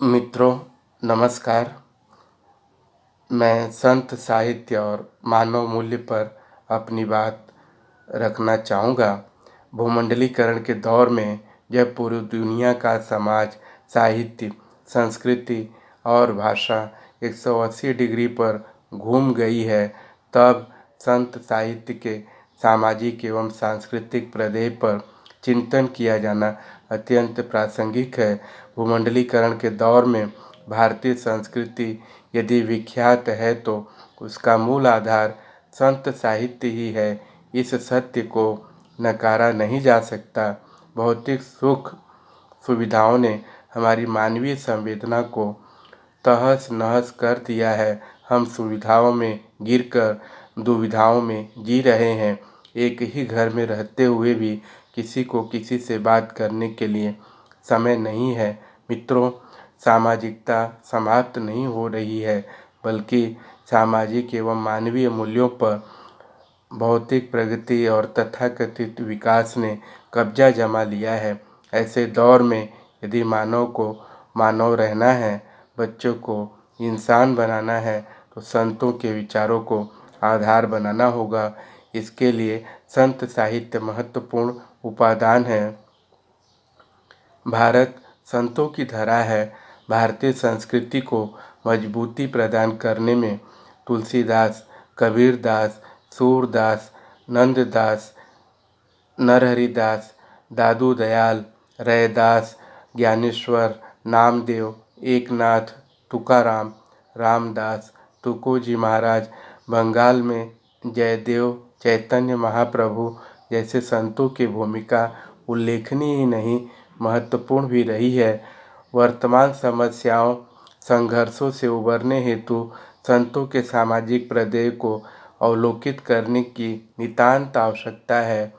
मित्रों, नमस्कार। मैं संत साहित्य और मानव मूल्य पर अपनी बात रखना चाहूँगा। भूमंडलीकरण के दौर में जब पूरी दुनिया का समाज, साहित्य, संस्कृति और भाषा 180 डिग्री पर घूम गई है, तब संत साहित्य के सामाजिक एवं सांस्कृतिक प्रदेय पर चिंतन किया जाना अत्यंत प्रासंगिक है। भूमंडलीकरण के दौर में भारतीय संस्कृति यदि विख्यात है तो उसका मूल आधार संत साहित्य ही है। इस सत्य को नकारा नहीं जा सकता। भौतिक सुख सुविधाओं ने हमारी मानवीय संवेदना को तहस नहस कर दिया है। हम सुविधाओं में गिरकर दुविधाओं में जी रहे हैं। एक ही घर में रहते हुए भी किसी को किसी से बात करने के लिए समय नहीं है। मित्रों, सामाजिकता समाप्त नहीं हो रही है, बल्कि सामाजिक एवं मानवीय मूल्यों पर भौतिक प्रगति और तथाकथित विकास ने कब्जा जमा लिया है। ऐसे दौर में यदि मानव को मानव रहना है, बच्चों को इंसान बनाना है, तो संतों के विचारों को आधार बनाना होगा। इसके लिए संत साहित्य महत्वपूर्ण उपादान है। भारत संतों की धरा है। भारतीय संस्कृति को मजबूती प्रदान करने में तुलसीदास, कबीरदास, सूरदास, नंददास, नरहरिदास, दादू दयाल, रैदास, ज्ञानेश्वर, नामदेव, एकनाथ, तुकाराम, रामदास, तुकोजी महाराज, बंगाल में जयदेव, चैतन्य महाप्रभु जैसे संतों की भूमिका उल्लेखनीय ही नहीं, महत्वपूर्ण भी रही है। वर्तमान समस्याओं, संघर्षों से उबरने हेतु संतों के सामाजिक प्रदेय को अवलोकित करने की नितांत आवश्यकता है।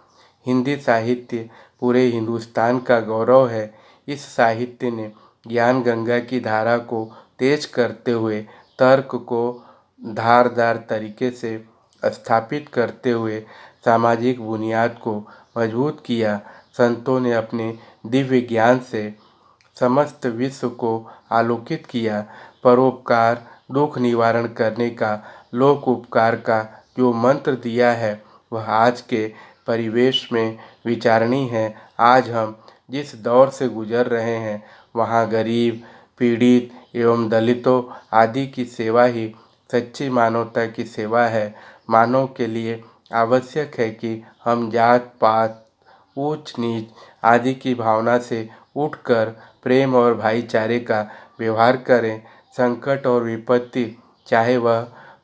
हिंदी साहित्य पूरे हिंदुस्तान का गौरव है। इस साहित्य ने ज्ञान गंगा की धारा को तेज करते हुए तर्क को धारदार तरीके से स्थापित करते हुए सामाजिक बुनियाद को मजबूत किया। संतों ने अपने दिव्य ज्ञान से समस्त विश्व को आलोकित किया। परोपकार, दुख निवारण करने का, लोक उपकार का जो मंत्र दिया है, वह आज के परिवेश में विचारणीय है। आज हम जिस दौर से गुजर रहे हैं, वहाँ गरीब, पीड़ित एवं दलितों आदि की सेवा ही सच्ची मानवता की सेवा है। मानव के लिए आवश्यक है कि हम जात पात, ऊंच नीच आदि की भावना से उठकर प्रेम और भाईचारे का व्यवहार करें। संकट और विपत्ति, चाहे वह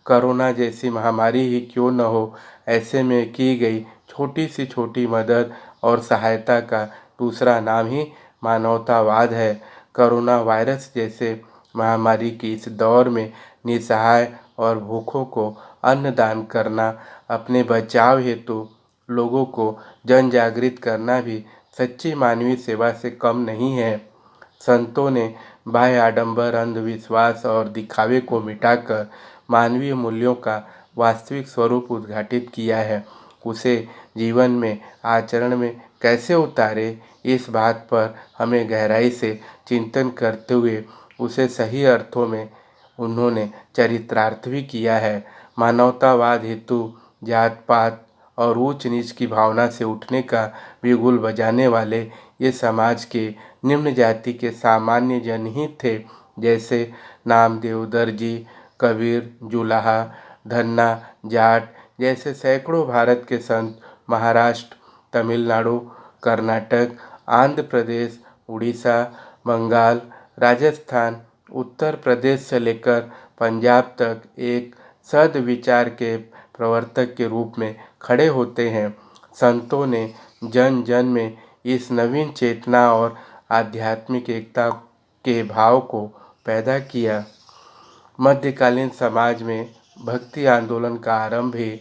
कोरोना जैसी महामारी ही क्यों न हो, ऐसे में की गई छोटी से छोटी मदद और सहायता का दूसरा नाम ही मानवतावाद है। कोरोना वायरस जैसे महामारी के इस दौर में निसहाय और भूखों को अन्न दान करना, अपने बचाव हेतु लोगों को जन जागृत करना भी सच्ची मानवीय सेवा से कम नहीं है। संतों ने बाह्य आडंबर, अंधविश्वास और दिखावे को मिटाकर मानवीय मूल्यों का वास्तविक स्वरूप उद्घाटित किया है। उसे जीवन में, आचरण में कैसे उतारे, इस बात पर हमें गहराई से चिंतन करते हुए उसे सही अर्थों में उन्होंने चरितार्थ भी किया है। मानवतावाद हेतु जात पात और ऊंच नीच की भावना से उठने का बिगुल बजाने वाले ये समाज के निम्न जाति के सामान्य जन ही थे। जैसे नामदेव, दर्जी, कबीर, जुलाहा, धन्ना, जाट जैसे सैकड़ों भारत के संत महाराष्ट्र, तमिलनाडु, कर्नाटक, आंध्र प्रदेश, उड़ीसा, बंगाल, राजस्थान, उत्तर प्रदेश से लेकर पंजाब तक एक सद्विचार के प्रवर्तक के रूप में खड़े होते हैं। संतों ने जन जन में इस नवीन चेतना और आध्यात्मिक एकता के भाव को पैदा किया। मध्यकालीन समाज में भक्ति आंदोलन का आरंभ भी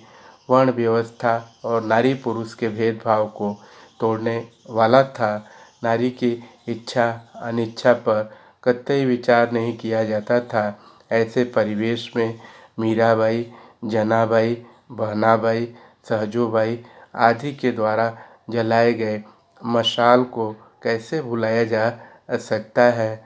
वर्ण व्यवस्था और नारी पुरुष के भेदभाव को तोड़ने वाला था। नारी की इच्छा अनिच्छा पर कतई विचार नहीं किया जाता था। ऐसे परिवेश में मीराबाई, जनाबाई, बहनाबाई, सहजोबाई आदि के द्वारा जलाए गए मशाल को कैसे भुलाया जा सकता है।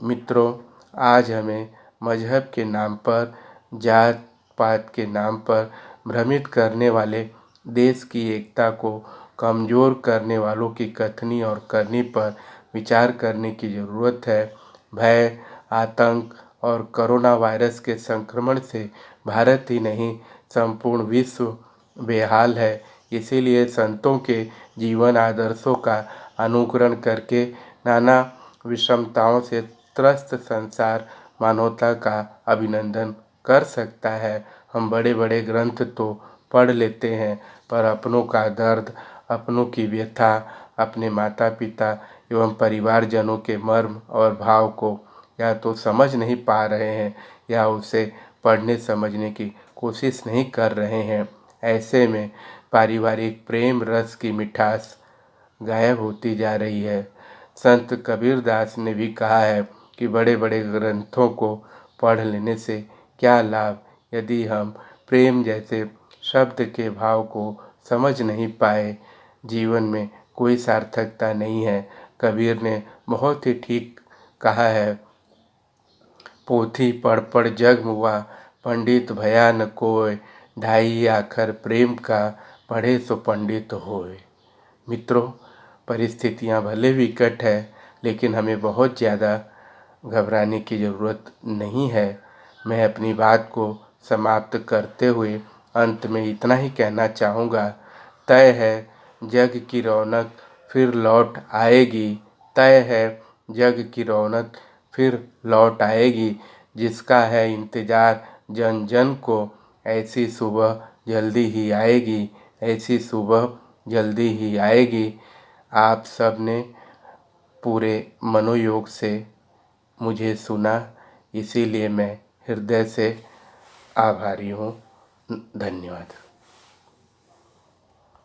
मित्रों, आज हमें मजहब के नाम पर, जात पात के नाम पर भ्रमित करने वाले, देश की एकता को कमज़ोर करने वालों की कथनी और करनी पर विचार करने की ज़रूरत है। भय, आतंक और कोरोना वायरस के संक्रमण से भारत ही नहीं, संपूर्ण विश्व बेहाल है। इसीलिए संतों के जीवन आदर्शों का अनुकरण करके नाना विषमताओं से त्रस्त संसार मानवता का अभिनंदन कर सकता है। हम बड़े बड़े ग्रंथ तो पढ़ लेते हैं, पर अपनों का दर्द, अपनों की व्यथा, अपने माता पिता एवं परिवारजनों के मर्म और भाव को या तो समझ नहीं पा रहे हैं या उसे पढ़ने समझने की कोशिश नहीं कर रहे हैं। ऐसे में पारिवारिक प्रेम रस की मिठास गायब होती जा रही है। संत कबीरदास ने भी कहा है कि बड़े बड़े ग्रंथों को पढ़ लेने से क्या लाभ, यदि हम प्रेम जैसे शब्द के भाव को समझ नहीं पाए, जीवन में कोई सार्थकता नहीं है। कबीर ने बहुत ही ठीक कहा है, पोथी पढ़ पढ़ जग मुआ, पंडित भया न कोय, ढाई आखर प्रेम का, पढ़े सो पंडित होय। मित्रों, परिस्थितियां भले विकट है, लेकिन हमें बहुत ज़्यादा घबराने की ज़रूरत नहीं है। मैं अपनी बात को समाप्त करते हुए अंत में इतना ही कहना चाहूँगा, तय है जग की रौनक फिर लौट आएगी, तय है जग की रौनक फिर लौट आएगी। जिसका है इंतज़ार जन जन को, ऐसी सुबह जल्दी ही आएगी, ऐसी सुबह जल्दी ही आएगी। आप सब ने पूरे मनोयोग से मुझे सुना, इसीलिए मैं हृदय से आभारी हूँ। धन्यवाद।